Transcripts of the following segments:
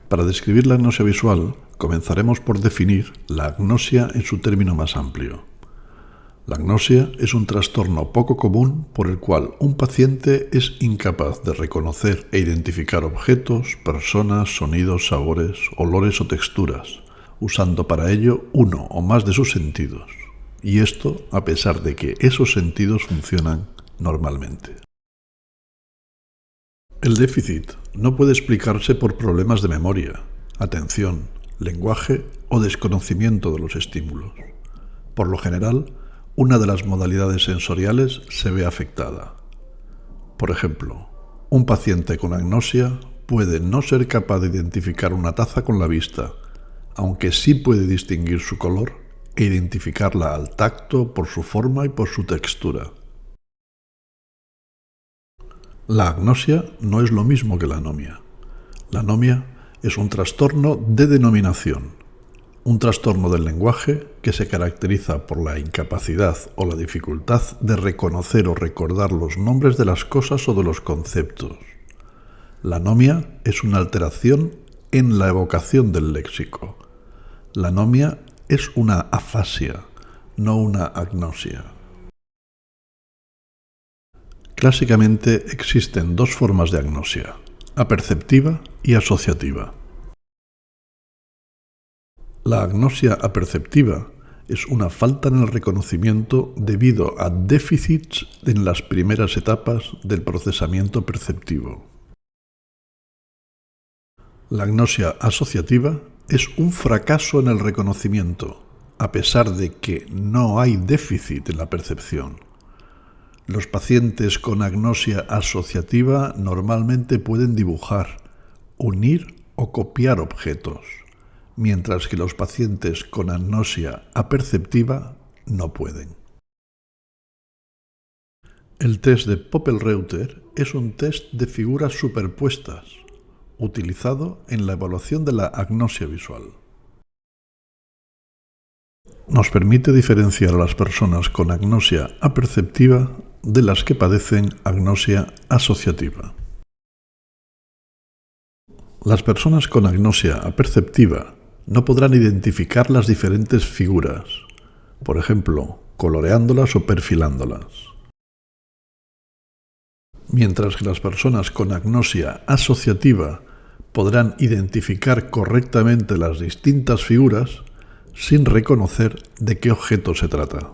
Para describir la agnosia visual, comenzaremos por definir la agnosia en su término más amplio. La agnosia es un trastorno poco común por el cual un paciente es incapaz de reconocer e identificar objetos, personas, sonidos, sabores, olores o texturas, usando para ello uno o más de sus sentidos, y esto a pesar de que esos sentidos funcionan normalmente. El déficit no puede explicarse por problemas de memoria, atención, lenguaje o desconocimiento de los estímulos. Por lo general, una de las modalidades sensoriales se ve afectada. Por ejemplo, un paciente con agnosia puede no ser capaz de identificar una taza con la vista, aunque sí puede distinguir su color e identificarla al tacto por su forma y por su textura. La agnosia no es lo mismo que la anomia. La anomia es un trastorno de denominación, un trastorno del lenguaje que se caracteriza por la incapacidad o la dificultad de reconocer o recordar los nombres de las cosas o de los conceptos. La anomia es una alteración en la evocación del léxico. La anomia es una afasia, no una agnosia. Clásicamente existen dos formas de agnosia, aperceptiva y asociativa. La agnosia aperceptiva es una falta en el reconocimiento debido a déficits en las primeras etapas del procesamiento perceptivo. La agnosia asociativa es un fracaso en el reconocimiento, a pesar de que no hay déficit en la percepción. Los pacientes con agnosia asociativa normalmente pueden dibujar, unir o copiar objetos, mientras que los pacientes con agnosia aperceptiva no pueden. El test de Poppel-Reuter es un test de figuras superpuestas, utilizado en la evaluación de la agnosia visual. Nos permite diferenciar a las personas con agnosia aperceptiva de las que padecen agnosia asociativa. Las personas con agnosia aperceptiva no podrán identificar las diferentes figuras, por ejemplo, coloreándolas o perfilándolas. Mientras que las personas con agnosia asociativa podrán identificar correctamente las distintas figuras sin reconocer de qué objeto se trata.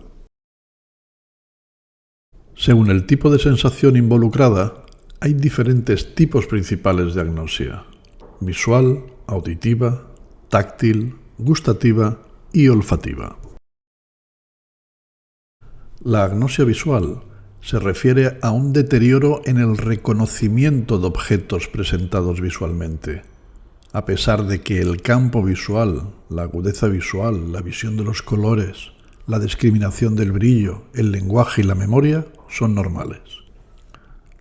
Según el tipo de sensación involucrada, hay diferentes tipos principales de agnosia: visual, auditiva, táctil, gustativa y olfativa. La agnosia visual se refiere a un deterioro en el reconocimiento de objetos presentados visualmente, a pesar de que el campo visual, la agudeza visual, la visión de los colores, la discriminación del brillo, el lenguaje y la memoria son normales.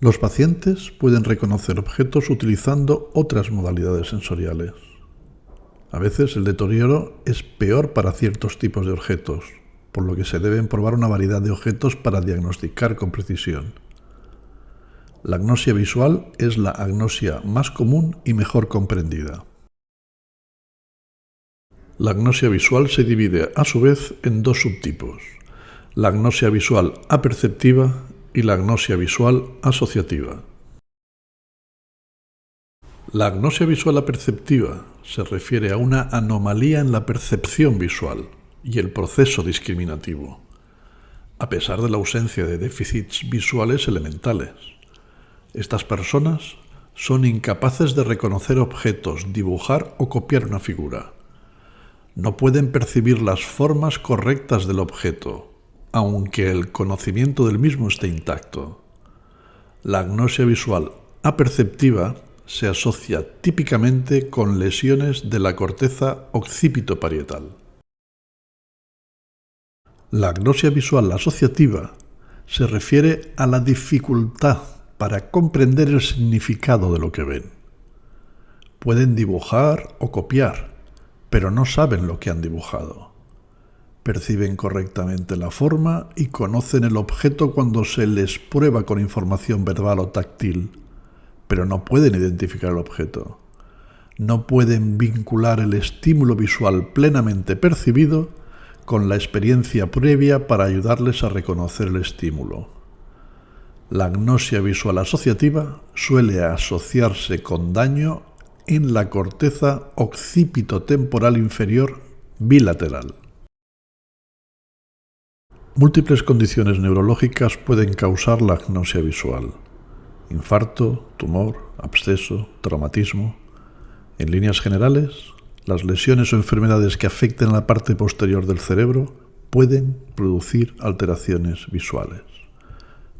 Los pacientes pueden reconocer objetos utilizando otras modalidades sensoriales. A veces el deterioro es peor para ciertos tipos de objetos, por lo que se deben probar una variedad de objetos para diagnosticar con precisión. La agnosia visual es la agnosia más común y mejor comprendida. La agnosia visual se divide a su vez en dos subtipos: la agnosia visual aperceptiva y la agnosia visual asociativa. La agnosia visual aperceptiva se refiere a una anomalía en la percepción visual y el proceso discriminativo, a pesar de la ausencia de déficits visuales elementales. Estas personas son incapaces de reconocer objetos, dibujar o copiar una figura. No pueden percibir las formas correctas del objeto, aunque el conocimiento del mismo esté intacto. La agnosia visual aperceptiva se asocia típicamente con lesiones de la corteza occipito-parietal. La agnosia visual asociativa se refiere a la dificultad para comprender el significado de lo que ven. Pueden dibujar o copiar, pero no saben lo que han dibujado. Perciben correctamente la forma y conocen el objeto cuando se les prueba con información verbal o táctil, pero no pueden identificar el objeto. no pueden vincular el estímulo visual plenamente percibido con la experiencia previa para ayudarles a reconocer el estímulo. La agnosia visual asociativa suele asociarse con daño en la corteza occipito-temporal inferior bilateral. Múltiples condiciones neurológicas pueden causar la agnosia visual: infarto, tumor, absceso, traumatismo. En líneas generales, las lesiones o enfermedades que afecten a la parte posterior del cerebro pueden producir alteraciones visuales.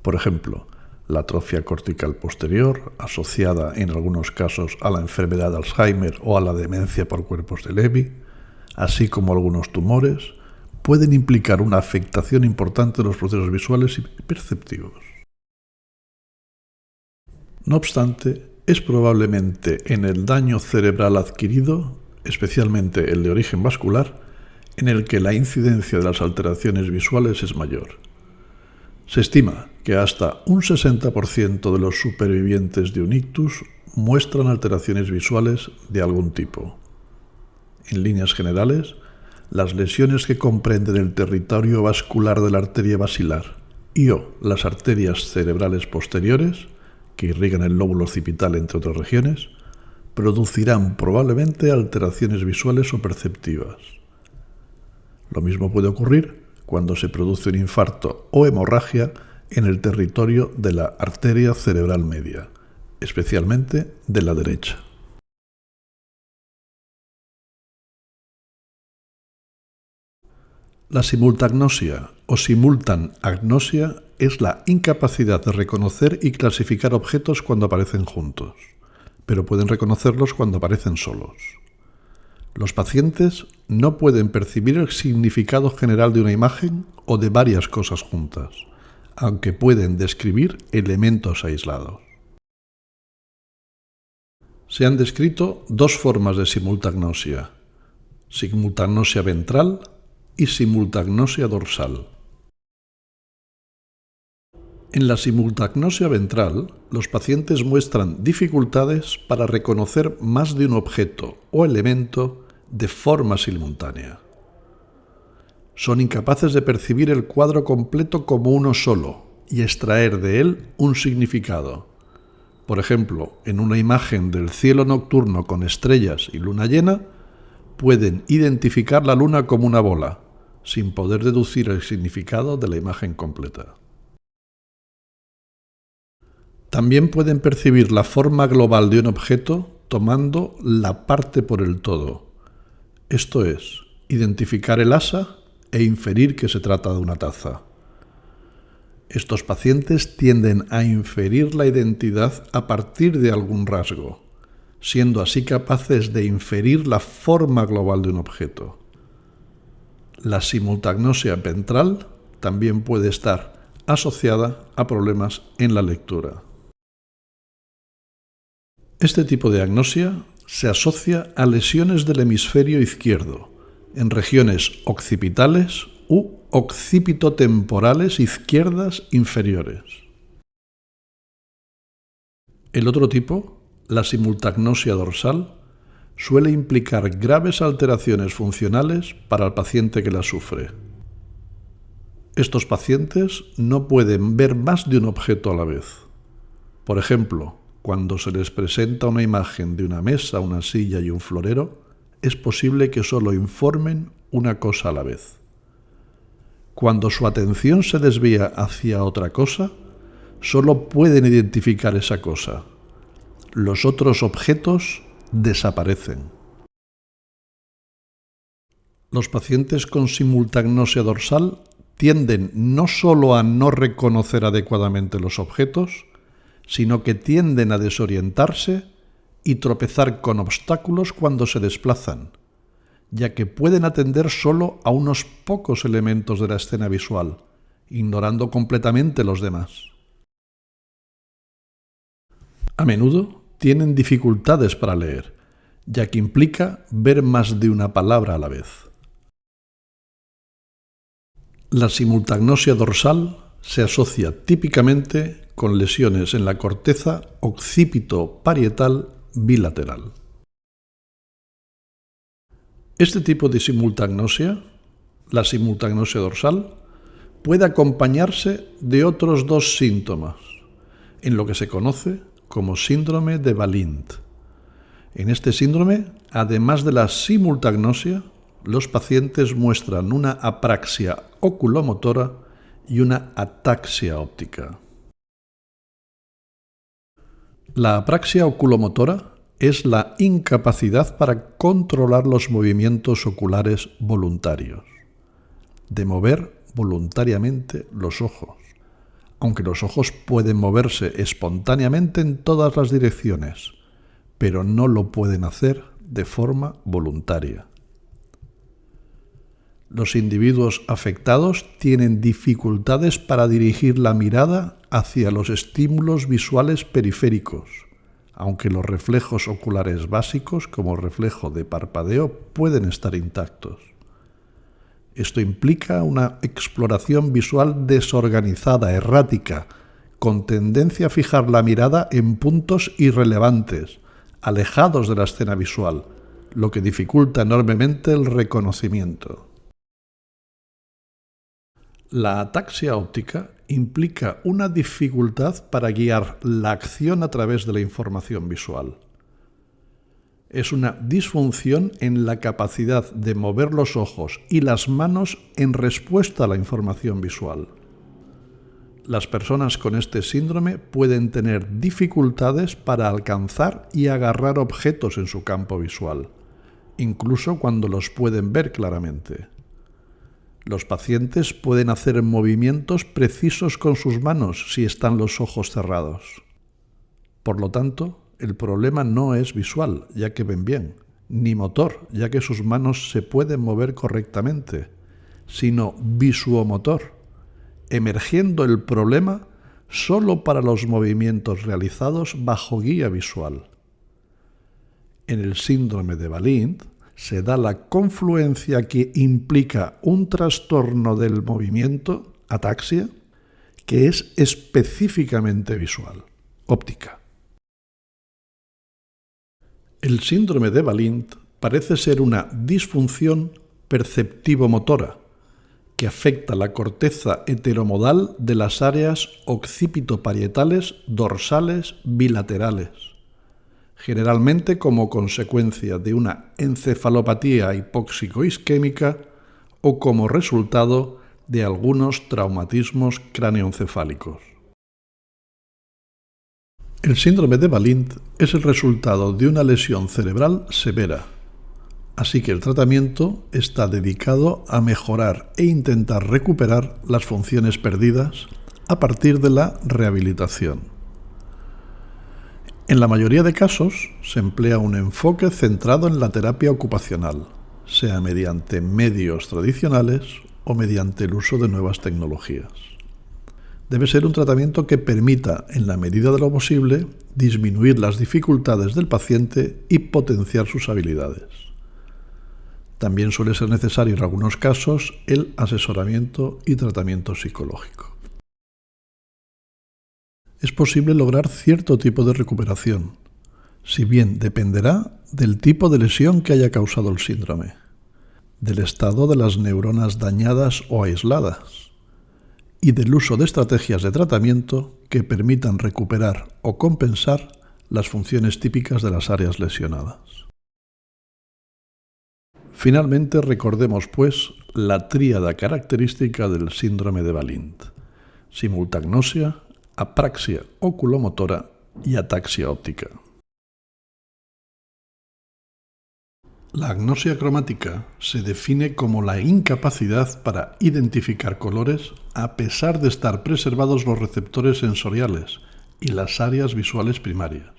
Por ejemplo, la atrofia cortical posterior, asociada en algunos casos a la enfermedad de Alzheimer o a la demencia por cuerpos de Lewy, así como algunos tumores, pueden implicar una afectación importante de los procesos visuales y perceptivos. No obstante, es probablemente en el daño cerebral adquirido, especialmente el de origen vascular, en el que la incidencia de las alteraciones visuales es mayor. Se estima que hasta un 60% de los supervivientes de un ictus muestran alteraciones visuales de algún tipo. En líneas generales, las lesiones que comprenden el territorio vascular de la arteria basilar y/o las arterias cerebrales posteriores, que irrigan el lóbulo occipital entre otras regiones, producirán probablemente alteraciones visuales o perceptivas. Lo mismo puede ocurrir cuando se produce un infarto o hemorragia en el territorio de la arteria cerebral media, especialmente de la derecha. La simultagnosia o simultanagnosia es la incapacidad de reconocer y clasificar objetos cuando aparecen juntos, pero pueden reconocerlos cuando aparecen solos. Los pacientes no pueden percibir el significado general de una imagen o de varias cosas juntas, aunque pueden describir elementos aislados. Se han descrito dos formas de simultagnosia: simultagnosia ventral y simultagnosia dorsal. En la simultagnosia ventral, los pacientes muestran dificultades para reconocer más de un objeto o elemento de forma simultánea. Son incapaces de percibir el cuadro completo como uno solo y extraer de él un significado. Por ejemplo, en una imagen del cielo nocturno con estrellas y luna llena, pueden identificar la luna como una bola, sin poder deducir el significado de la imagen completa. También pueden percibir la forma global de un objeto tomando la parte por el todo, esto es, identificar el asa e inferir que se trata de una taza. Estos pacientes tienden a inferir la identidad a partir de algún rasgo, siendo así capaces de inferir la forma global de un objeto. La simultagnosia ventral también puede estar asociada a problemas en la lectura. Este tipo de agnosia se asocia a lesiones del hemisferio izquierdo, en regiones occipitales u occipitotemporales izquierdas inferiores. El otro tipo, la simultagnosia dorsal, suele implicar graves alteraciones funcionales para el paciente que la sufre. Estos pacientes no pueden ver más de un objeto a la vez. Por ejemplo, cuando se les presenta una imagen de una mesa, una silla y un florero, es posible que solo informen una cosa a la vez. Cuando su atención se desvía hacia otra cosa, solo pueden identificar esa cosa. Los otros objetos desaparecen. Los pacientes con simultagnosia dorsal tienden no solo a no reconocer adecuadamente los objetos, sino que tienden a desorientarse y tropezar con obstáculos cuando se desplazan, ya que pueden atender solo a unos pocos elementos de la escena visual, ignorando completamente los demás. A menudo tienen dificultades para leer, ya que implica ver más de una palabra a la vez. La simultagnosia dorsal se asocia típicamente con lesiones en la corteza occipito-parietal bilateral. Este tipo de simultagnosia, la simultagnosia dorsal, puede acompañarse de otros dos síntomas, en lo que se conoce como síndrome de Wallin. En este síndrome, además de la simultagnosia, los pacientes muestran una apraxia oculomotora y una ataxia óptica. La apraxia oculomotora es la incapacidad para controlar los movimientos oculares voluntarios, de mover voluntariamente los ojos, aunque los ojos pueden moverse espontáneamente en todas las direcciones, pero no lo pueden hacer de forma voluntaria. Los individuos afectados tienen dificultades para dirigir la mirada hacia los estímulos visuales periféricos, aunque los reflejos oculares básicos, como reflejo de parpadeo, pueden estar intactos. Esto implica una exploración visual desorganizada, errática, con tendencia a fijar la mirada en puntos irrelevantes, alejados de la escena visual, lo que dificulta enormemente el reconocimiento. La ataxia óptica implica una dificultad para guiar la acción a través de la información visual. Es una disfunción en la capacidad de mover los ojos y las manos en respuesta a la información visual. Las personas con este síndrome pueden tener dificultades para alcanzar y agarrar objetos en su campo visual, incluso cuando los pueden ver claramente. Los pacientes pueden hacer movimientos precisos con sus manos si están los ojos cerrados. Por lo tanto, el problema no es visual, ya que ven bien, ni motor, ya que sus manos se pueden mover correctamente, sino visuomotor, emergiendo el problema solo para los movimientos realizados bajo guía visual. En el síndrome de Wallin se da la confluencia que implica un trastorno del movimiento, ataxia, que es específicamente visual, óptica. El síndrome de Wallin parece ser una disfunción perceptivo-motora que afecta la corteza heteromodal de las áreas occipitoparietales, dorsales, bilaterales, generalmente como consecuencia de una encefalopatía hipóxico-isquémica o como resultado de algunos traumatismos cráneoencefálicos. El síndrome de Wallin es el resultado de una lesión cerebral severa, así que el tratamiento está dedicado a mejorar e intentar recuperar las funciones perdidas a partir de la rehabilitación. En la mayoría de casos se emplea un enfoque centrado en la terapia ocupacional, sea mediante medios tradicionales o mediante el uso de nuevas tecnologías. Debe ser un tratamiento que permita, en la medida de lo posible, disminuir las dificultades del paciente y potenciar sus habilidades. También suele ser necesario en algunos casos el asesoramiento y tratamiento psicológico. Es posible lograr cierto tipo de recuperación, si bien dependerá del tipo de lesión que haya causado el síndrome, del estado de las neuronas dañadas o aisladas y del uso de estrategias de tratamiento que permitan recuperar o compensar las funciones típicas de las áreas lesionadas. Finalmente, recordemos pues la tríada característica del síndrome de Wallin: simultagnosia, apraxia oculomotora y ataxia óptica. La agnosia cromática se define como la incapacidad para identificar colores a pesar de estar preservados los receptores sensoriales y las áreas visuales primarias.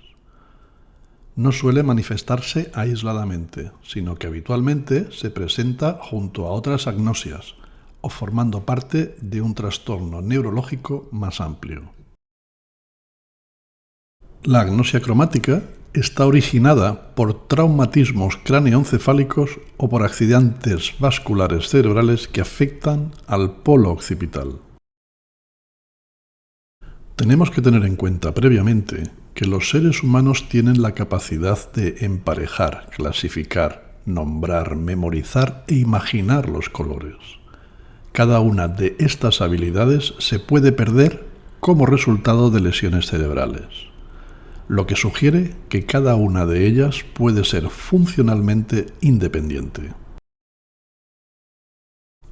No suele manifestarse aisladamente, sino que habitualmente se presenta junto a otras agnosias o formando parte de un trastorno neurológico más amplio. La agnosia cromática está originada por traumatismos cráneoencefálicos o por accidentes vasculares cerebrales que afectan al polo occipital. Tenemos que tener en cuenta previamente que los seres humanos tienen la capacidad de emparejar, clasificar nombrar, memorizar e imaginar los colores. Cada una de estas habilidades se puede perder como resultado de lesiones cerebrales, lo que sugiere que cada una de ellas puede ser funcionalmente independiente.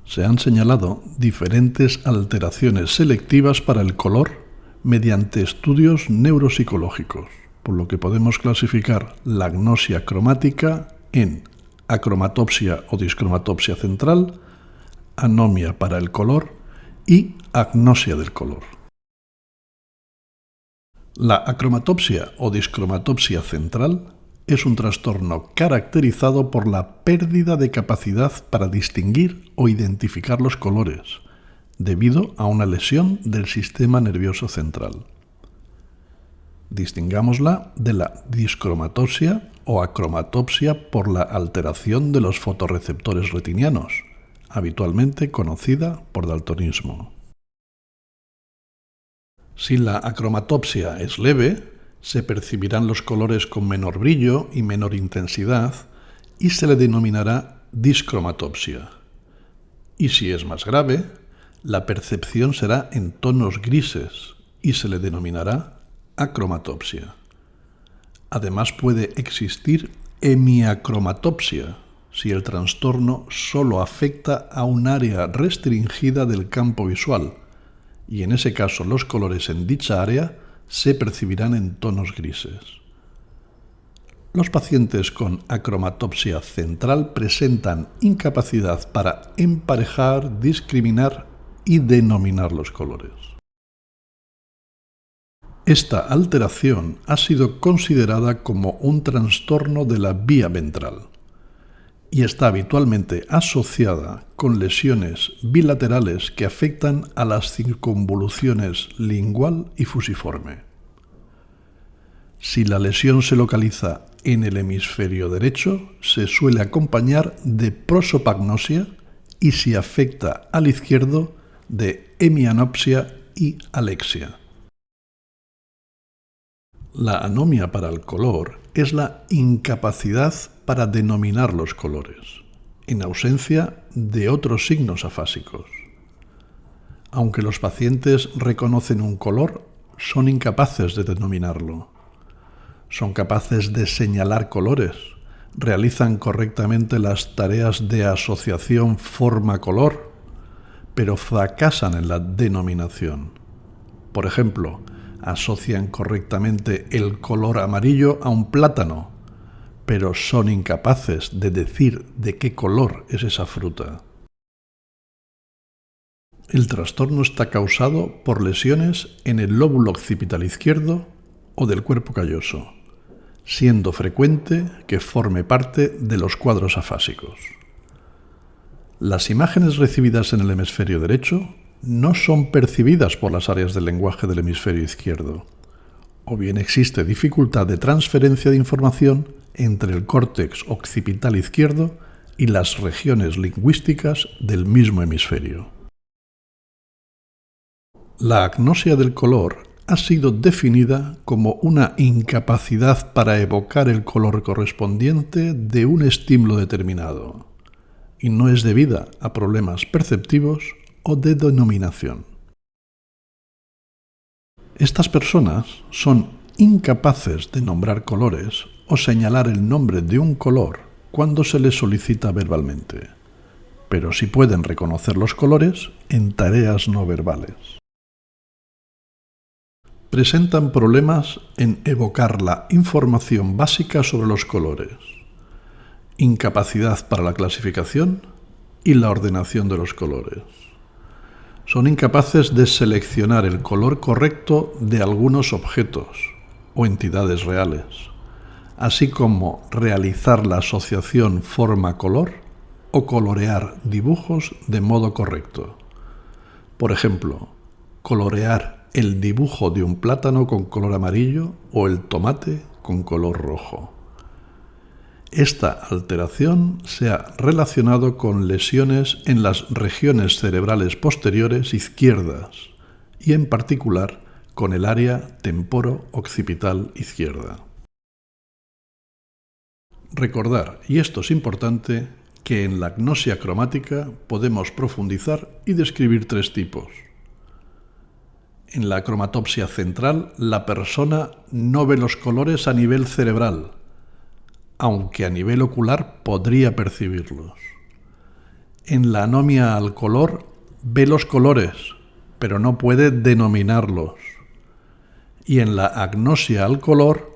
Se han señalado diferentes alteraciones selectivas para el color mediante estudios neuropsicológicos, por lo que podemos clasificar la agnosia cromática en acromatopsia o discromatopsia central, anomia para el color y agnosia del color. La acromatopsia o discromatopsia central es un trastorno caracterizado por la pérdida de capacidad para distinguir o identificar los colores, debido a una lesión del sistema nervioso central. Distingámosla de la discromatopsia o acromatopsia por la alteración de los fotorreceptores retinianos, habitualmente conocida por daltonismo. Si la acromatopsia es leve, se percibirán los colores con menor brillo y menor intensidad y se le denominará discromatopsia. Y si es más grave, la percepción será en tonos grises y se le denominará acromatopsia. Además puede existir hemiacromatopsia, si el trastorno solo afecta a un área restringida del campo visual, y en ese caso los colores en dicha área se percibirán en tonos grises. Los pacientes con acromatopsia central presentan incapacidad para emparejar, discriminar y denominar los colores. Esta alteración ha sido considerada como un trastorno de la vía ventral y está habitualmente asociada con lesiones bilaterales que afectan a las circunvoluciones lingual y fusiforme. Si la lesión se localiza en el hemisferio derecho, se suele acompañar de prosopagnosia y si afecta al izquierdo, de hemianopsia y alexia. La anomia para el color es la incapacidad para denominar los colores, en ausencia de otros signos afásicos. Aunque los pacientes reconocen un color, son incapaces de denominarlo. Son capaces de señalar colores, realizan correctamente las tareas de asociación forma-color, pero fracasan en la denominación. Por ejemplo, asocian correctamente el color amarillo a un plátano, pero son incapaces de decir de qué color es esa fruta. El trastorno está causado por lesiones en el lóbulo occipital izquierdo o del cuerpo calloso, siendo frecuente que forme parte de los cuadros afásicos. Las imágenes recibidas en el hemisferio derecho no son percibidas por las áreas del lenguaje del hemisferio izquierdo, o bien existe dificultad de transferencia de información entre el córtex occipital izquierdo y las regiones lingüísticas del mismo hemisferio. La agnosia del color ha sido definida como una incapacidad para evocar el color correspondiente de un estímulo determinado, y no es debida a problemas perceptivos o de denominación. Estas personas son incapaces de nombrar colores o señalar el nombre de un color cuando se les solicita verbalmente, pero sí pueden reconocer los colores en tareas no verbales. Presentan problemas en evocar la información básica sobre los colores, incapacidad para la clasificación y la ordenación de los colores. Son incapaces de seleccionar el color correcto de algunos objetos o entidades reales, así como realizar la asociación forma-color o colorear dibujos de modo correcto. Por ejemplo, colorear el dibujo de un plátano con color amarillo o el tomate con color rojo. Esta alteración se ha relacionado con lesiones en las regiones cerebrales posteriores izquierdas y en particular con el área temporo-occipital izquierda. Recordar, y esto es importante, que en la agnosia cromática podemos profundizar y describir tres tipos. En la cromatopsia central, la persona no ve los colores a nivel cerebral, aunque a nivel ocular podría percibirlos. En la anomia al color, ve los colores, pero no puede denominarlos. Y en la agnosia al color,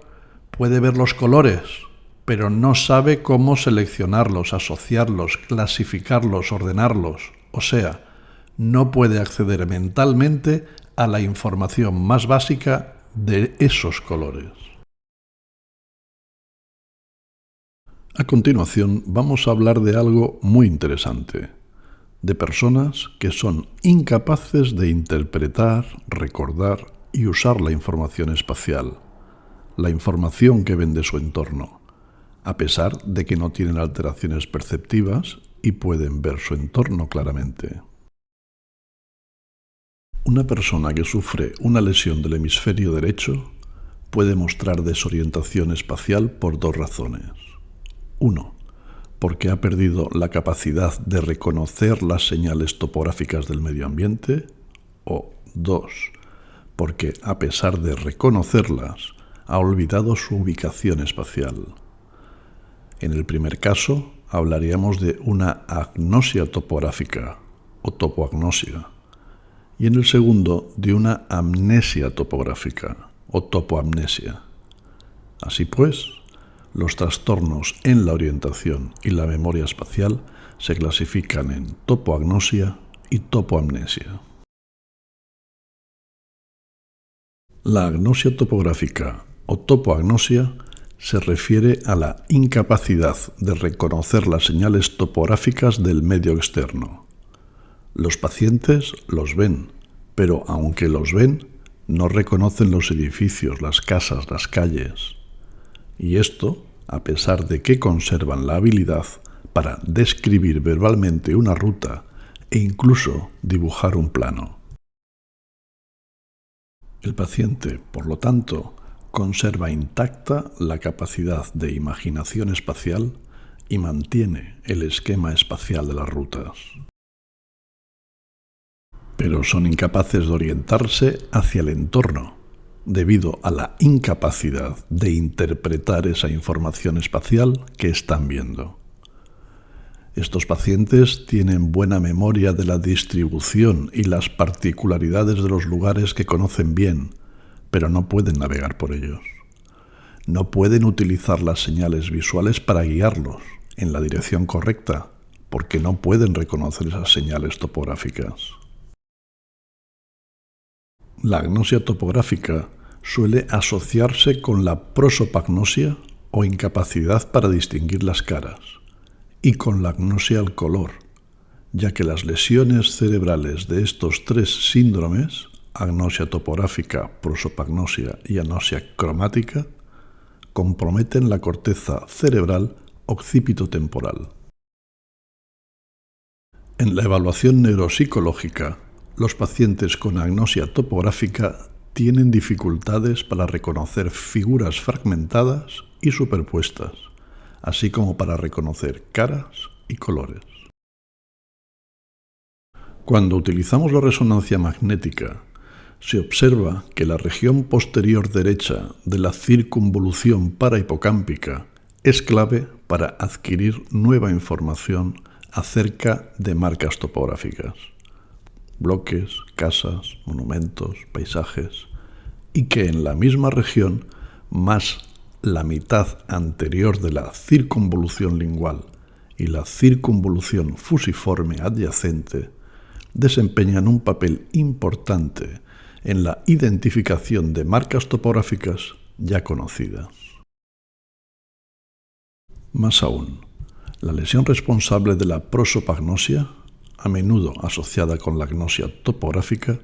puede ver los colores, pero no sabe cómo seleccionarlos, asociarlos, clasificarlos, ordenarlos. O sea, no puede acceder mentalmente a la información más básica de esos colores. A continuación vamos a hablar de algo muy interesante, de personas que son incapaces de interpretar, recordar y usar la información espacial, la información que ven de su entorno, a pesar de que no tienen alteraciones perceptivas y pueden ver su entorno claramente. Una persona que sufre una lesión del hemisferio derecho puede mostrar desorientación espacial por dos razones. 1. Porque ha perdido la capacidad de reconocer las señales topográficas del medio ambiente. O 2. Porque a pesar de reconocerlas, ha olvidado su ubicación espacial. En el primer caso, hablaríamos de una agnosia topográfica o topoagnosia. Y en el segundo, de una amnesia topográfica o topoamnesia. Así pues, los trastornos en la orientación y la memoria espacial se clasifican en topoagnosia y topoamnesia. La agnosia topográfica o topoagnosia se refiere a la incapacidad de reconocer las señales topográficas del medio externo. Los pacientes los ven, pero aunque los ven, no reconocen los edificios, las casas, las calles. Y esto, a pesar de que conservan la habilidad para describir verbalmente una ruta e incluso dibujar un plano. El paciente, por lo tanto, conserva intacta la capacidad de imaginación espacial y mantiene el esquema espacial de las rutas. Pero son incapaces de orientarse hacia el entorno, debido a la incapacidad de interpretar esa información espacial que están viendo. Estos pacientes tienen buena memoria de la distribución y las particularidades de los lugares que conocen bien, pero no pueden navegar por ellos. No pueden utilizar las señales visuales para guiarlos en la dirección correcta, porque no pueden reconocer esas señales topográficas. La agnosia topográfica suele asociarse con la prosopagnosia o incapacidad para distinguir las caras, y con la agnosia al color, ya que las lesiones cerebrales de estos tres síndromes, agnosia topográfica, prosopagnosia y agnosia cromática, comprometen la corteza cerebral occipitotemporal. En la evaluación neuropsicológica, los pacientes con agnosia topográfica tienen dificultades para reconocer figuras fragmentadas y superpuestas, así como para reconocer caras y colores. Cuando utilizamos la resonancia magnética, se observa que la región posterior derecha de la circunvolución parahipocámpica es clave para adquirir nueva información acerca de marcas topográficas, bloques, casas, monumentos, paisajes, y que en la misma región, más la mitad anterior de la circunvolución lingual y la circunvolución fusiforme adyacente, desempeñan un papel importante en la identificación de marcas topográficas ya conocidas. Más aún, la lesión responsable de la prosopagnosia, a menudo asociada con la agnosia topográfica,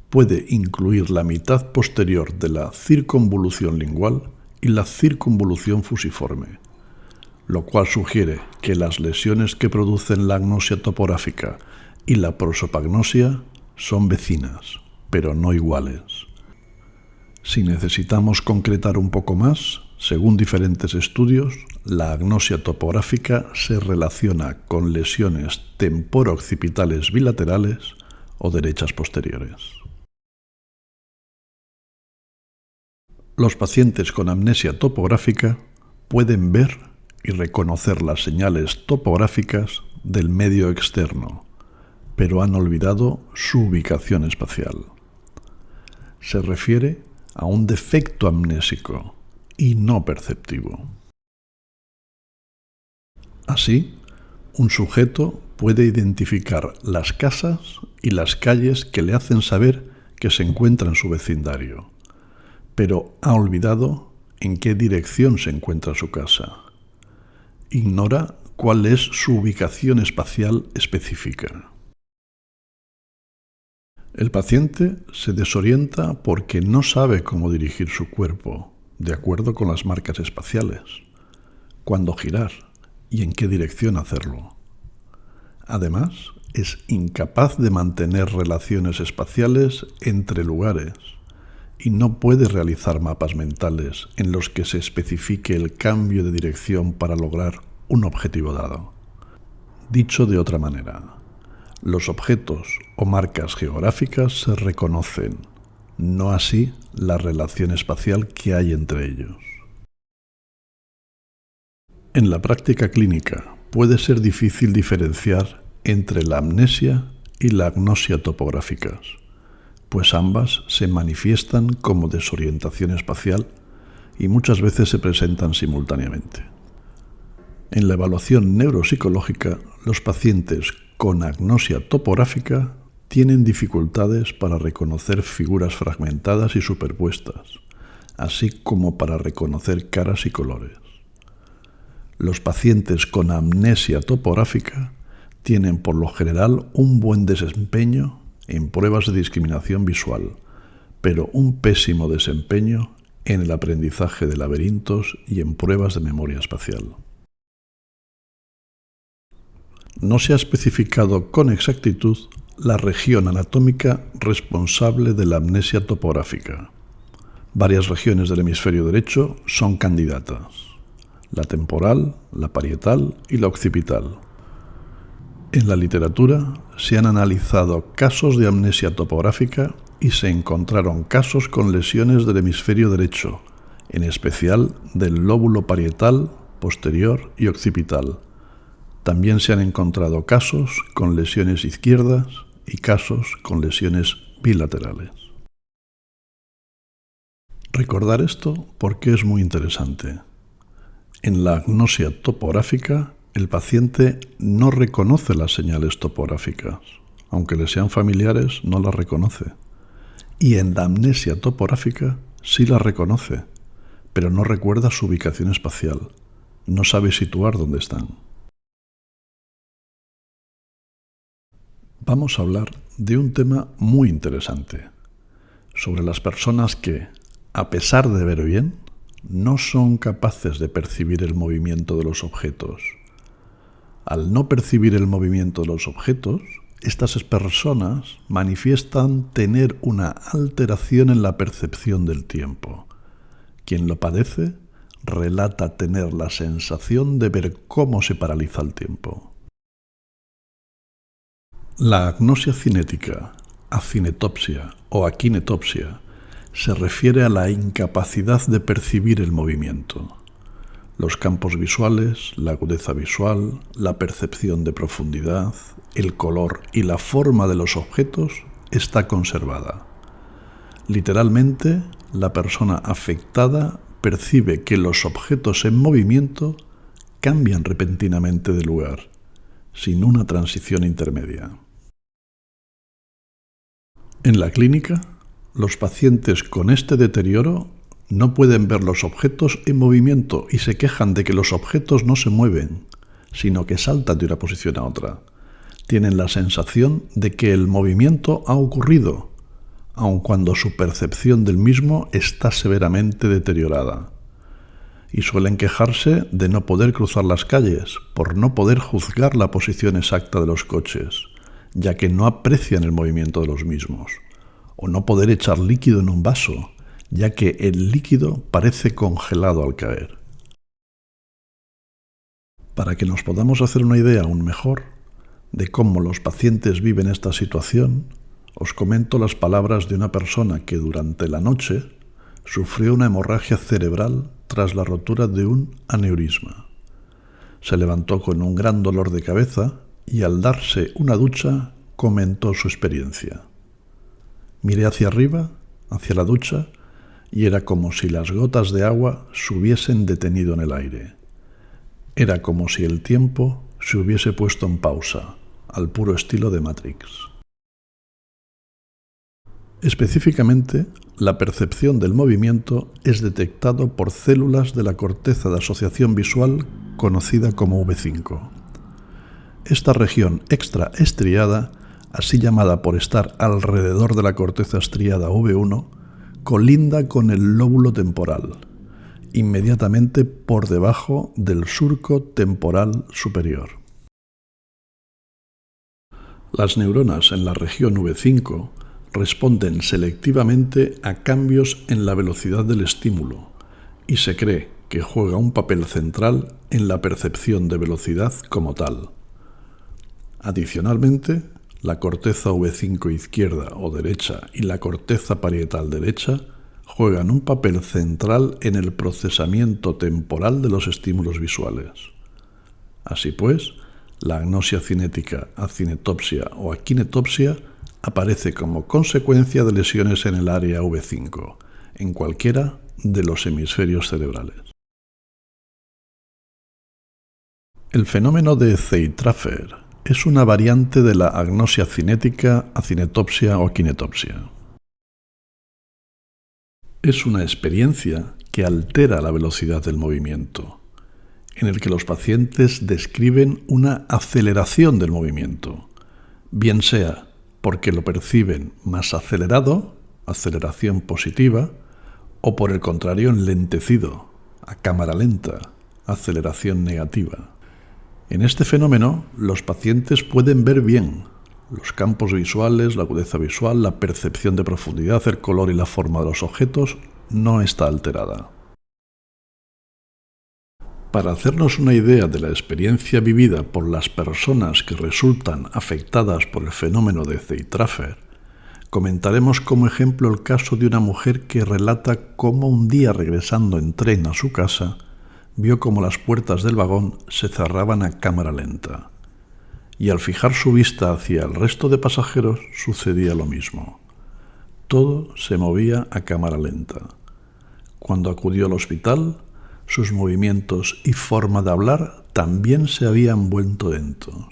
puede incluir la mitad posterior de la circunvolución lingual y la circunvolución fusiforme, lo cual sugiere que las lesiones que producen la agnosia topográfica y la prosopagnosia son vecinas, pero no iguales. Si necesitamos concretar un poco más, según diferentes estudios, la agnosia topográfica se relaciona con lesiones temporo-occipitales bilaterales o derechas posteriores. Los pacientes con amnesia topográfica pueden ver y reconocer las señales topográficas del medio externo, pero han olvidado su ubicación espacial. Se refiere a un defecto amnésico y no perceptivo. Así, un sujeto puede identificar las casas y las calles que le hacen saber que se encuentra en su vecindario, pero ha olvidado en qué dirección se encuentra su casa. Ignora cuál es su ubicación espacial específica. El paciente se desorienta porque no sabe cómo dirigir su cuerpo, de acuerdo con las marcas espaciales, cuándo girar y en qué dirección hacerlo. Además, es incapaz de mantener relaciones espaciales entre lugares y no puede realizar mapas mentales en los que se especifique el cambio de dirección para lograr un objetivo dado. Dicho de otra manera, los objetos o marcas geográficas se reconocen, no así la relación espacial que hay entre ellos. En la práctica clínica puede ser difícil diferenciar entre la amnesia y la agnosia topográficas, pues ambas se manifiestan como desorientación espacial y muchas veces se presentan simultáneamente. En la evaluación neuropsicológica, los pacientes con agnosia topográfica tienen dificultades para reconocer figuras fragmentadas y superpuestas, así como para reconocer caras y colores. Los pacientes con amnesia topográfica tienen por lo general un buen desempeño en pruebas de discriminación visual, pero un pésimo desempeño en el aprendizaje de laberintos y en pruebas de memoria espacial. No se ha especificado con exactitud la región anatómica responsable de la amnesia topográfica. Varias regiones del hemisferio derecho son candidatas: la temporal, la parietal y la occipital. En la literatura se han analizado casos de amnesia topográfica y se encontraron casos con lesiones del hemisferio derecho, en especial del lóbulo parietal, posterior y occipital. También se han encontrado casos con lesiones izquierdas y casos con lesiones bilaterales. Recordar esto porque es muy interesante. En la agnosia topográfica, el paciente no reconoce las señales topográficas, aunque le sean familiares, no las reconoce. Y en la amnesia topográfica sí las reconoce, pero no recuerda su ubicación espacial, no sabe situar dónde están. Vamos a hablar de un tema muy interesante, sobre las personas que, a pesar de ver bien, no son capaces de percibir el movimiento de los objetos. Al no percibir el movimiento de los objetos, estas personas manifiestan tener una alteración en la percepción del tiempo. Quien lo padece relata tener la sensación de ver cómo se paraliza el tiempo. La agnosia cinética, acinetopsia o aquinetopsia se refiere a la incapacidad de percibir el movimiento. Los campos visuales, la agudeza visual, la percepción de profundidad, el color y la forma de los objetos está conservada. Literalmente, la persona afectada percibe que los objetos en movimiento cambian repentinamente de lugar, sin una transición intermedia. En la clínica, los pacientes con este deterioro no pueden ver los objetos en movimiento y se quejan de que los objetos no se mueven, sino que saltan de una posición a otra. Tienen la sensación de que el movimiento ha ocurrido, aun cuando su percepción del mismo está severamente deteriorada. Y suelen quejarse de no poder cruzar las calles, por no poder juzgar la posición exacta de los coches, ya que no aprecian el movimiento de los mismos, o no poder echar líquido en un vaso, ya que el líquido parece congelado al caer. Para que nos podamos hacer una idea aún mejor de cómo los pacientes viven esta situación, os comento las palabras de una persona que durante la noche sufrió una hemorragia cerebral tras la rotura de un aneurisma. Se levantó con un gran dolor de cabeza y al darse una ducha comentó su experiencia. Miré hacia arriba, hacia la ducha, y era como si las gotas de agua se hubiesen detenido en el aire. Era como si el tiempo se hubiese puesto en pausa, al puro estilo de Matrix. Específicamente, la percepción del movimiento es detectado por células de la corteza de asociación visual conocida como V5. Esta región extraestriada, así llamada por estar alrededor de la corteza estriada V1, colinda con el lóbulo temporal, inmediatamente por debajo del surco temporal superior. Las neuronas en la región V5 responden selectivamente a cambios en la velocidad del estímulo y se cree que juega un papel central en la percepción de velocidad como tal. Adicionalmente, la corteza V5 izquierda o derecha y la corteza parietal derecha juegan un papel central en el procesamiento temporal de los estímulos visuales. Así pues, la agnosia cinética, acinetopsia o akinetopsia aparece como consecuencia de lesiones en el área V5, en cualquiera de los hemisferios cerebrales. El fenómeno de Zeitrafer es una variante de la agnosia cinética, acinetopsia o akinetopsia. Es una experiencia que altera la velocidad del movimiento, en el que los pacientes describen una aceleración del movimiento, bien sea porque lo perciben más acelerado, aceleración positiva, o por el contrario enlentecido, a cámara lenta, aceleración negativa. En este fenómeno, los pacientes pueden ver bien los campos visuales, la agudeza visual, la percepción de profundidad, el color y la forma de los objetos no está alterada. Para hacernos una idea de la experiencia vivida por las personas que resultan afectadas por el fenómeno de Zeitrafer, comentaremos como ejemplo el caso de una mujer que relata cómo un día regresando en tren a su casa, vio cómo las puertas del vagón se cerraban a cámara lenta, y al fijar su vista hacia el resto de pasajeros sucedía lo mismo. Todo se movía a cámara lenta. Cuando acudió al hospital, sus movimientos y forma de hablar también se habían vuelto lentos,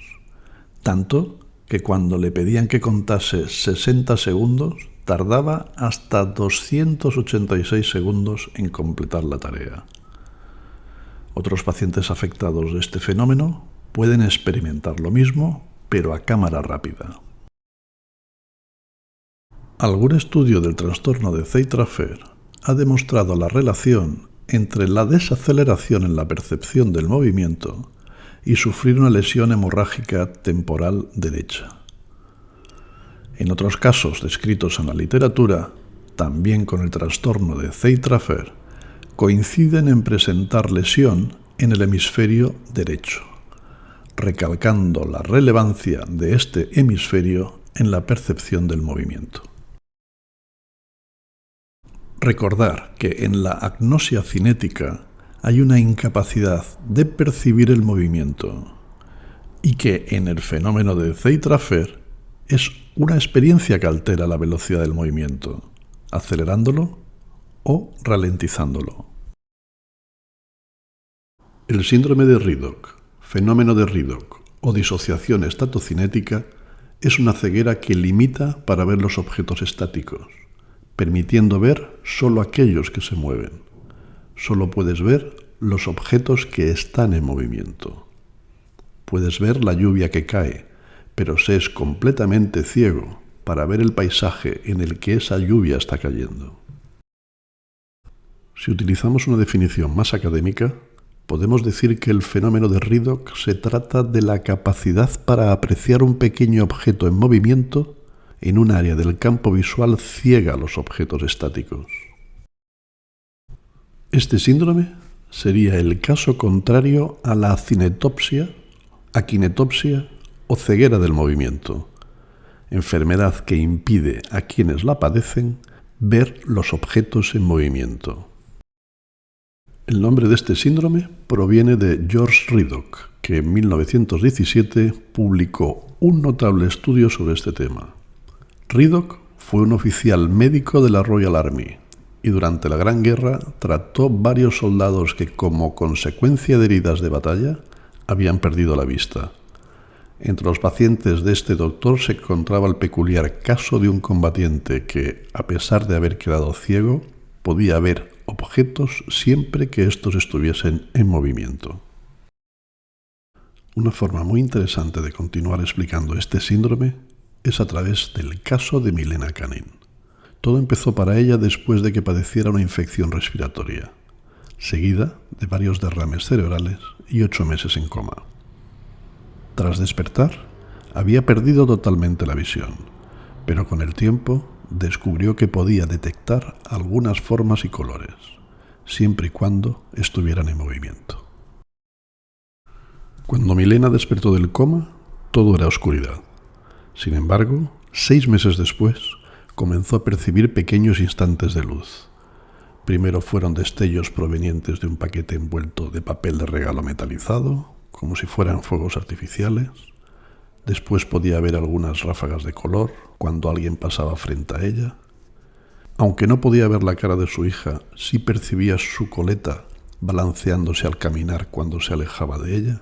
tanto que cuando le pedían que contase 60 segundos, tardaba hasta 286 segundos en completar la tarea. Otros pacientes afectados de este fenómeno pueden experimentar lo mismo, pero a cámara rápida. Algún estudio del trastorno de Zeitrafer ha demostrado la relación entre la desaceleración en la percepción del movimiento y sufrir una lesión hemorrágica temporal derecha. En otros casos descritos en la literatura, también con el trastorno de Zeitrafer, coinciden en presentar lesión en el hemisferio derecho, recalcando la relevancia de este hemisferio en la percepción del movimiento. Recordar que en la agnosia cinética hay una incapacidad de percibir el movimiento y que en el fenómeno de Zeitrafer es una experiencia que altera la velocidad del movimiento, acelerándolo o ralentizándolo. El síndrome de Redox, fenómeno de Redox o disociación estatocinética es una ceguera que limita para ver los objetos estáticos, permitiendo ver solo aquellos que se mueven. Solo puedes ver los objetos que están en movimiento. Puedes ver la lluvia que cae, pero se es completamente ciego para ver el paisaje en el que esa lluvia está cayendo. Si utilizamos una definición más académica, podemos decir que el fenómeno de Redox se trata de la capacidad para apreciar un pequeño objeto en movimiento en un área del campo visual ciega a los objetos estáticos. Este síndrome sería el caso contrario a la acinetopsia, akinetopsia o ceguera del movimiento, enfermedad que impide a quienes la padecen ver los objetos en movimiento. El nombre de este síndrome proviene de George Riddoch, que en 1917 publicó un notable estudio sobre este tema. Riddoch fue un oficial médico de la Royal Army y durante la Gran Guerra trató varios soldados que, como consecuencia de heridas de batalla, habían perdido la vista. Entre los pacientes de este doctor se encontraba el peculiar caso de un combatiente que, a pesar de haber quedado ciego, podía ver objetos siempre que estos estuviesen en movimiento. Una forma muy interesante de continuar explicando este síndrome es a través del caso de Milena Canning. Todo empezó para ella después de que padeciera una infección respiratoria, seguida de varios derrames cerebrales y 8 meses en coma. Tras despertar, había perdido totalmente la visión, pero con el tiempo descubrió que podía detectar algunas formas y colores, siempre y cuando estuvieran en movimiento. Cuando Milena despertó del coma, todo era oscuridad. Sin embargo, 6 meses después, comenzó a percibir pequeños instantes de luz. Primero fueron destellos provenientes de un paquete envuelto de papel de regalo metalizado, como si fueran fuegos artificiales. Después podía ver algunas ráfagas de color cuando alguien pasaba frente a ella. Aunque no podía ver la cara de su hija, sí percibía su coleta balanceándose al caminar cuando se alejaba de ella.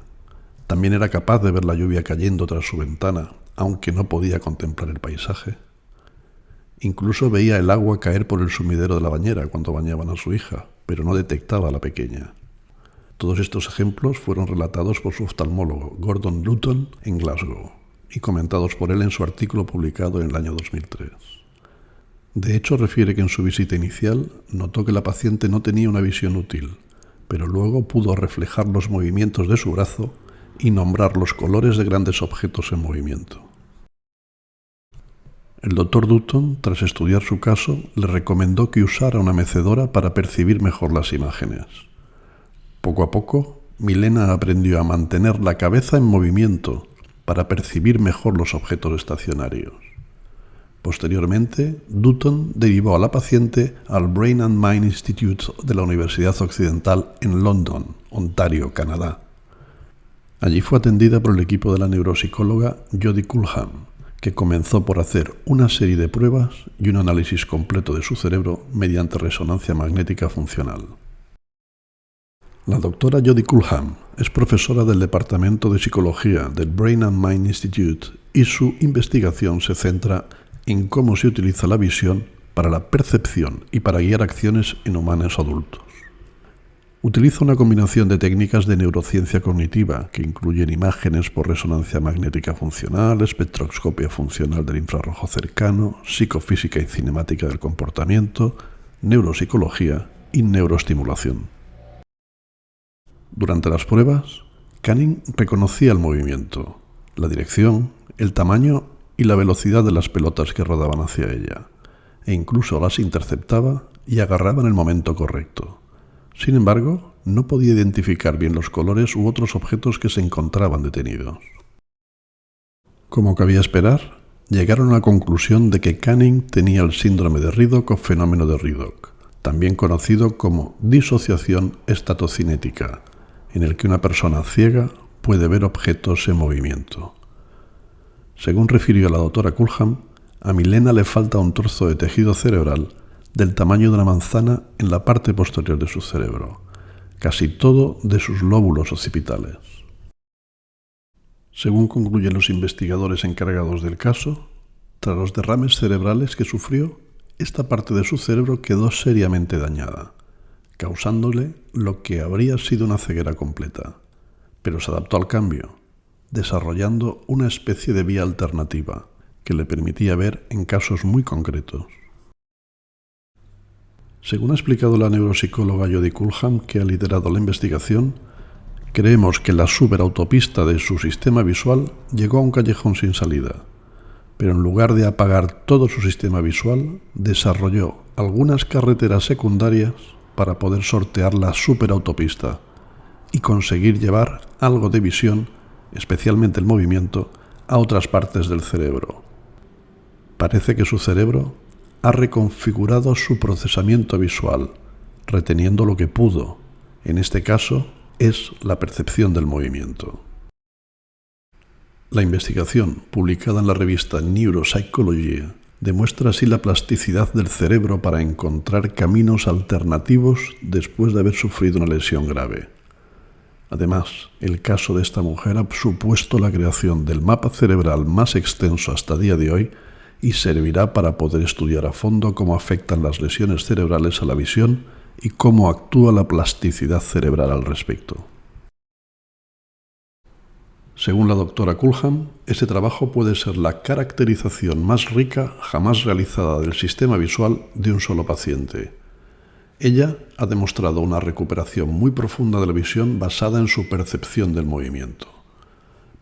También era capaz de ver la lluvia cayendo tras su ventana, aunque no podía contemplar el paisaje. Incluso veía el agua caer por el sumidero de la bañera cuando bañaban a su hija, pero no detectaba a la pequeña. Todos estos ejemplos fueron relatados por su oftalmólogo, Gordon Luton, en Glasgow, y comentados por él en su artículo publicado en el año 2003. De hecho, refiere que en su visita inicial notó que la paciente no tenía una visión útil, pero luego pudo reflejar los movimientos de su brazo y nombrar los colores de grandes objetos en movimiento. El Dr. Dutton, tras estudiar su caso, le recomendó que usara una mecedora para percibir mejor las imágenes. Poco a poco, Milena aprendió a mantener la cabeza en movimiento para percibir mejor los objetos estacionarios. Posteriormente, Dutton derivó a la paciente al Brain and Mind Institute de la Universidad Occidental en London, Ontario, Canadá. Allí fue atendida por el equipo de la neuropsicóloga Jodie Cullham, que comenzó por hacer una serie de pruebas y un análisis completo de su cerebro mediante resonancia magnética funcional. La doctora Jodie Cullham es profesora del Departamento de Psicología del Brain and Mind Institute y su investigación se centra en cómo se utiliza la visión para la percepción y para guiar acciones en humanos adultos. Utiliza una combinación de técnicas de neurociencia cognitiva que incluyen imágenes por resonancia magnética funcional, espectroscopia funcional del infrarrojo cercano, psicofísica y cinemática del comportamiento, neuropsicología y neuroestimulación. Durante las pruebas, Canning reconocía el movimiento, la dirección, el tamaño y la velocidad de las pelotas que rodaban hacia ella, e incluso las interceptaba y agarraba en el momento correcto. Sin embargo, no podía identificar bien los colores u otros objetos que se encontraban detenidos. Como cabía esperar, llegaron a la conclusión de que Canning tenía el síndrome de Riddoch o fenómeno de Riddoch, también conocido como disociación estatocinética, en el que una persona ciega puede ver objetos en movimiento. Según refirió la doctora Cullham, a Milena le falta un trozo de tejido cerebral del tamaño de una manzana en la parte posterior de su cerebro, casi todo de sus lóbulos occipitales. Según concluyen los investigadores encargados del caso, tras los derrames cerebrales que sufrió, esta parte de su cerebro quedó seriamente dañada, causándole lo que habría sido una ceguera completa, pero se adaptó al cambio, desarrollando una especie de vía alternativa que le permitía ver en casos muy concretos. Según ha explicado la neuropsicóloga Jodie Cullham, que ha liderado la investigación, creemos que la superautopista de su sistema visual llegó a un callejón sin salida, pero en lugar de apagar todo su sistema visual, desarrolló algunas carreteras secundarias para poder sortear la superautopista y conseguir llevar algo de visión, especialmente el movimiento, a otras partes del cerebro. Parece que su cerebro ha reconfigurado su procesamiento visual, reteniendo lo que pudo. En este caso, es la percepción del movimiento. La investigación, publicada en la revista Neuropsychology, demuestra así la plasticidad del cerebro para encontrar caminos alternativos después de haber sufrido una lesión grave. Además, el caso de esta mujer ha supuesto la creación del mapa cerebral más extenso hasta el día de hoy y servirá para poder estudiar a fondo cómo afectan las lesiones cerebrales a la visión y cómo actúa la plasticidad cerebral al respecto. Según la doctora Culham, este trabajo puede ser la caracterización más rica jamás realizada del sistema visual de un solo paciente. Ella ha demostrado una recuperación muy profunda de la visión basada en su percepción del movimiento.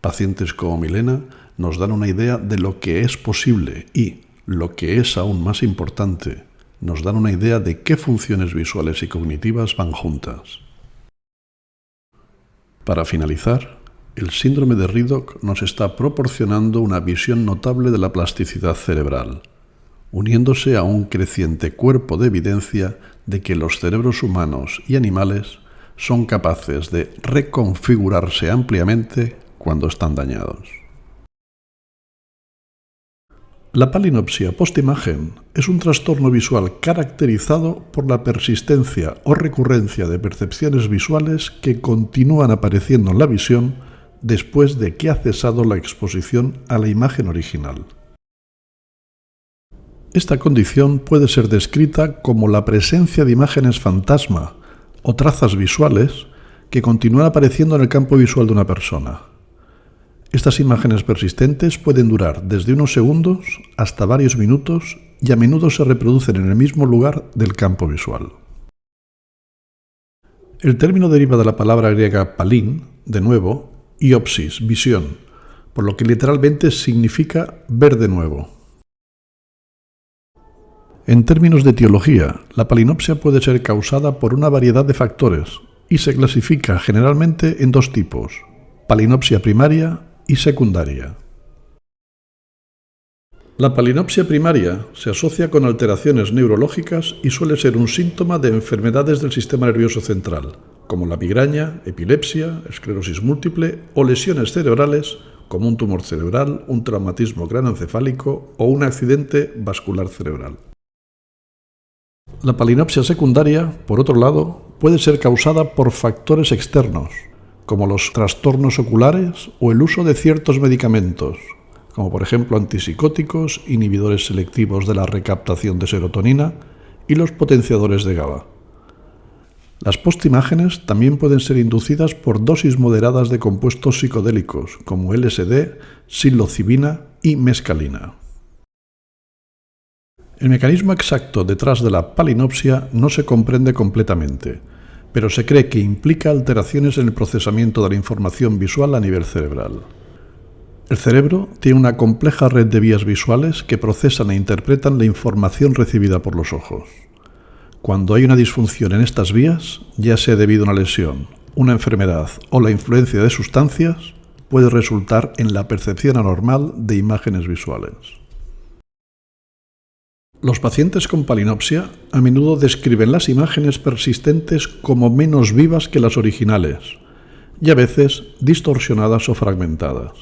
Pacientes como Milena nos dan una idea de lo que es posible y, lo que es aún más importante, nos dan una idea de qué funciones visuales y cognitivas van juntas. Para finalizar, el síndrome de Redock nos está proporcionando una visión notable de la plasticidad cerebral, uniéndose a un creciente cuerpo de evidencia de que los cerebros humanos y animales son capaces de reconfigurarse ampliamente cuando están dañados. La palinopsia postimagen es un trastorno visual caracterizado por la persistencia o recurrencia de percepciones visuales que continúan apareciendo en la visión después de que ha cesado la exposición a la imagen original. Esta condición puede ser descrita como la presencia de imágenes fantasma o trazas visuales que continúan apareciendo en el campo visual de una persona. Estas imágenes persistentes pueden durar desde unos segundos hasta varios minutos y a menudo se reproducen en el mismo lugar del campo visual. El término deriva de la palabra griega palín, de nuevo, y opsis, visión, por lo que literalmente significa ver de nuevo. En términos de etiología, la palinopsia puede ser causada por una variedad de factores y se clasifica generalmente en dos tipos: palinopsia primaria y secundaria. La palinopsia primaria se asocia con alteraciones neurológicas y suele ser un síntoma de enfermedades del sistema nervioso central, como la migraña, epilepsia, esclerosis múltiple o lesiones cerebrales, como un tumor cerebral, un traumatismo craneoencefálico o un accidente vascular cerebral. La palinopsia secundaria, por otro lado, puede ser causada por factores externos, como los trastornos oculares o el uso de ciertos medicamentos, como por ejemplo antipsicóticos, inhibidores selectivos de la recaptación de serotonina y los potenciadores de GABA. Las postimágenes también pueden ser inducidas por dosis moderadas de compuestos psicodélicos, como LSD, psilocibina y mescalina. El mecanismo exacto detrás de la palinopsia no se comprende completamente, pero se cree que implica alteraciones en el procesamiento de la información visual a nivel cerebral. El cerebro tiene una compleja red de vías visuales que procesan e interpretan la información recibida por los ojos. Cuando hay una disfunción en estas vías, ya sea debido a una lesión, una enfermedad o la influencia de sustancias, puede resultar en la percepción anormal de imágenes visuales. Los pacientes con palinopsia a menudo describen las imágenes persistentes como menos vivas que las originales y a veces distorsionadas o fragmentadas.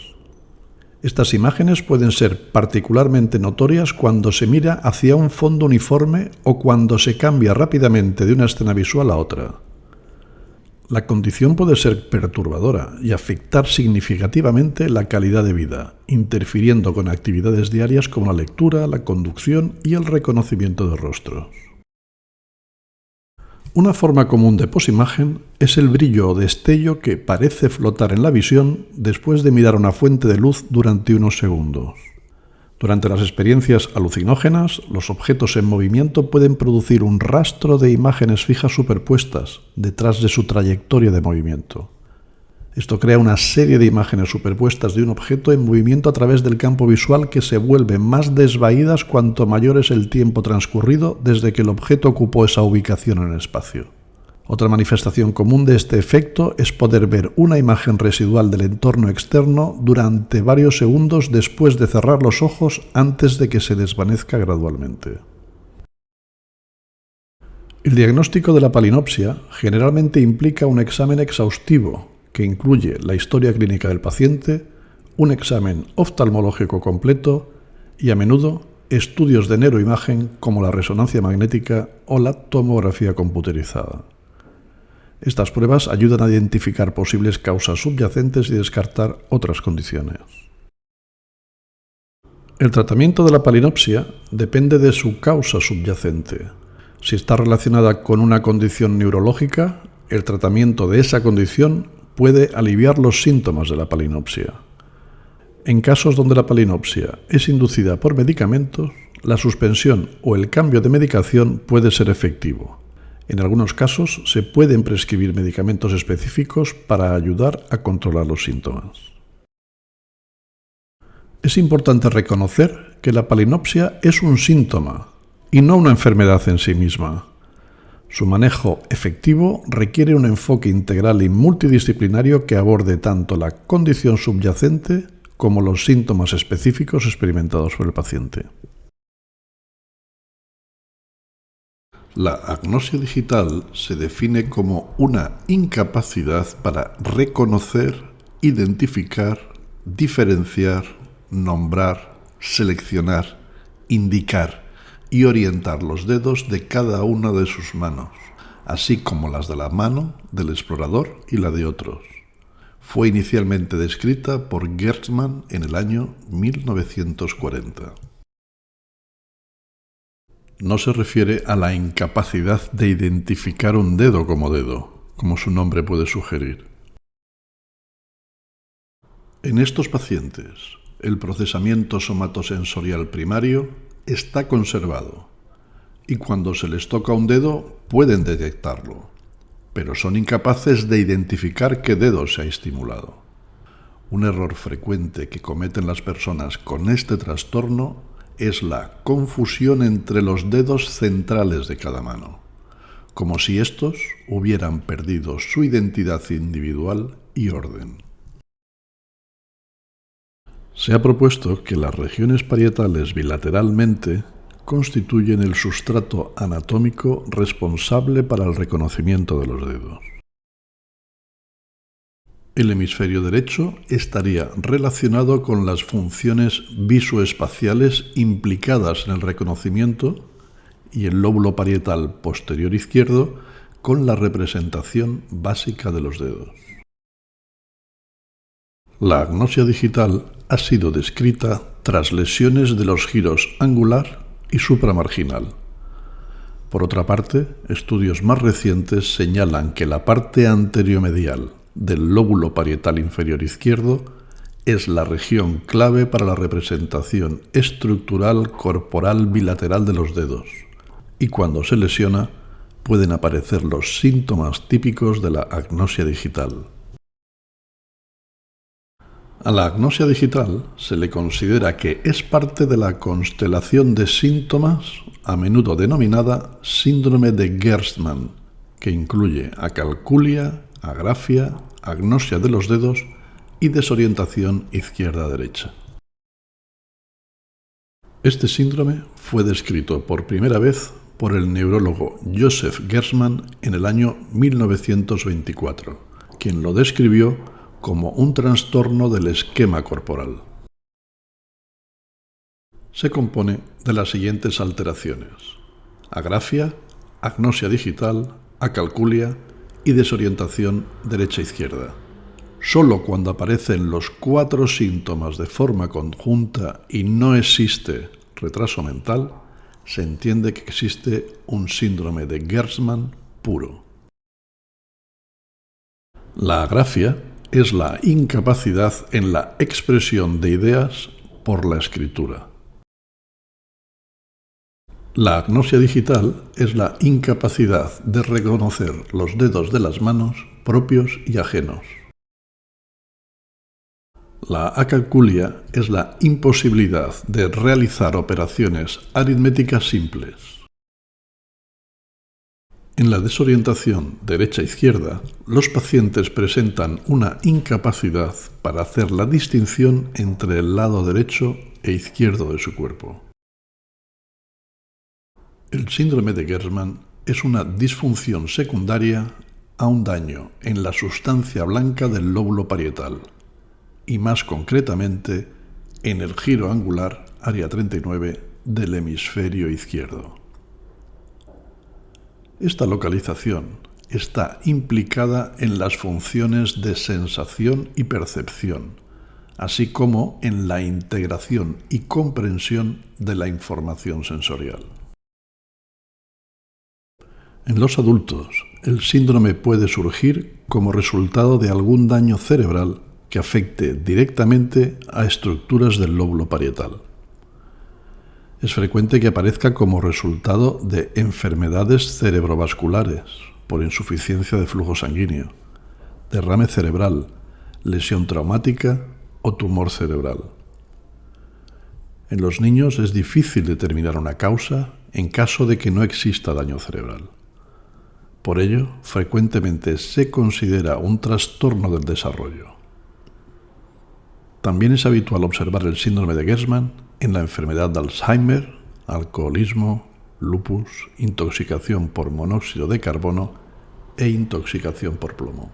Estas imágenes pueden ser particularmente notorias cuando se mira hacia un fondo uniforme o cuando se cambia rápidamente de una escena visual a otra. La condición puede ser perturbadora y afectar significativamente la calidad de vida, interfiriendo con actividades diarias como la lectura, la conducción y el reconocimiento de rostros. Una forma común de posimagen es el brillo o destello que parece flotar en la visión después de mirar una fuente de luz durante unos segundos. Durante las experiencias alucinógenas, los objetos en movimiento pueden producir un rastro de imágenes fijas superpuestas detrás de su trayectoria de movimiento. Esto crea una serie de imágenes superpuestas de un objeto en movimiento a través del campo visual que se vuelven más desvaídas cuanto mayor es el tiempo transcurrido desde que el objeto ocupó esa ubicación en el espacio. Otra manifestación común de este efecto es poder ver una imagen residual del entorno externo durante varios segundos después de cerrar los ojos antes de que se desvanezca gradualmente. El diagnóstico de la palinopsia generalmente implica un examen exhaustivo que incluye la historia clínica del paciente, un examen oftalmológico completo y a menudo estudios de neuroimagen como la resonancia magnética o la tomografía computerizada. Estas pruebas ayudan a identificar posibles causas subyacentes y descartar otras condiciones. El tratamiento de la palinopsia depende de su causa subyacente. Si está relacionada con una condición neurológica, el tratamiento de esa condición puede aliviar los síntomas de la palinopsia. En casos donde la palinopsia es inducida por medicamentos, la suspensión o el cambio de medicación puede ser efectivo. En algunos casos se pueden prescribir medicamentos específicos para ayudar a controlar los síntomas. Es importante reconocer que la palinopsia es un síntoma y no una enfermedad en sí misma. Su manejo efectivo requiere un enfoque integral y multidisciplinario que aborde tanto la condición subyacente como los síntomas específicos experimentados por el paciente. La agnosia digital se define como una incapacidad para reconocer, identificar, diferenciar, nombrar, seleccionar, indicar y orientar los dedos de cada una de sus manos, así como las de la mano del explorador y la de otros. Fue inicialmente descrita por Gerstmann en el año 1940. No se refiere a la incapacidad de identificar un dedo, como su nombre puede sugerir. En estos pacientes, el procesamiento somatosensorial primario está conservado y cuando se les toca un dedo pueden detectarlo, pero son incapaces de identificar qué dedo se ha estimulado. Un error frecuente que cometen las personas con este trastorno es la confusión entre los dedos centrales de cada mano, como si estos hubieran perdido su identidad individual y orden. Se ha propuesto que las regiones parietales bilateralmente constituyen el sustrato anatómico responsable para el reconocimiento de los dedos. El hemisferio derecho estaría relacionado con las funciones visoespaciales implicadas en el reconocimiento y el lóbulo parietal posterior izquierdo con la representación básica de los dedos. La agnosia digital ha sido descrita tras lesiones de los giros angular y supramarginal. Por otra parte, estudios más recientes señalan que la parte anteriomedial del lóbulo parietal inferior izquierdo es la región clave para la representación estructural corporal bilateral de los dedos, y cuando se lesiona pueden aparecer los síntomas típicos de la agnosia digital. A la agnosia digital se le considera que es parte de la constelación de síntomas, a menudo denominada síndrome de Gerstmann, que incluye acalculia, agrafia, agnosia de los dedos y desorientación izquierda-derecha. Este síndrome fue descrito por primera vez por el neurólogo Joseph Gerstmann en el año 1924, quien lo describió como un trastorno del esquema corporal. Se compone de las siguientes alteraciones: agrafia, agnosia digital, acalculia y desorientación derecha-izquierda. Solo cuando aparecen los 4 síntomas de forma conjunta y no existe retraso mental, se entiende que existe un síndrome de Gerstmann puro. La agrafia es la incapacidad en la expresión de ideas por la escritura. La agnosia digital es la incapacidad de reconocer los dedos de las manos propios y ajenos. La acalculia es la imposibilidad de realizar operaciones aritméticas simples. En la desorientación derecha-izquierda, los pacientes presentan una incapacidad para hacer la distinción entre el lado derecho e izquierdo de su cuerpo. El síndrome de Gerstmann es una disfunción secundaria a un daño en la sustancia blanca del lóbulo parietal, y más concretamente en el giro angular área 39 del hemisferio izquierdo. Esta localización está implicada en las funciones de sensación y percepción, así como en la integración y comprensión de la información sensorial. En los adultos, el síndrome puede surgir como resultado de algún daño cerebral que afecte directamente a estructuras del lóbulo parietal. Es frecuente que aparezca como resultado de enfermedades cerebrovasculares por insuficiencia de flujo sanguíneo, derrame cerebral, lesión traumática o tumor cerebral. En los niños es difícil determinar una causa en caso de que no exista daño cerebral. Por ello, frecuentemente se considera un trastorno del desarrollo. También es habitual observar el síndrome de Gerstmann en la enfermedad de Alzheimer, alcoholismo, lupus, intoxicación por monóxido de carbono e intoxicación por plomo.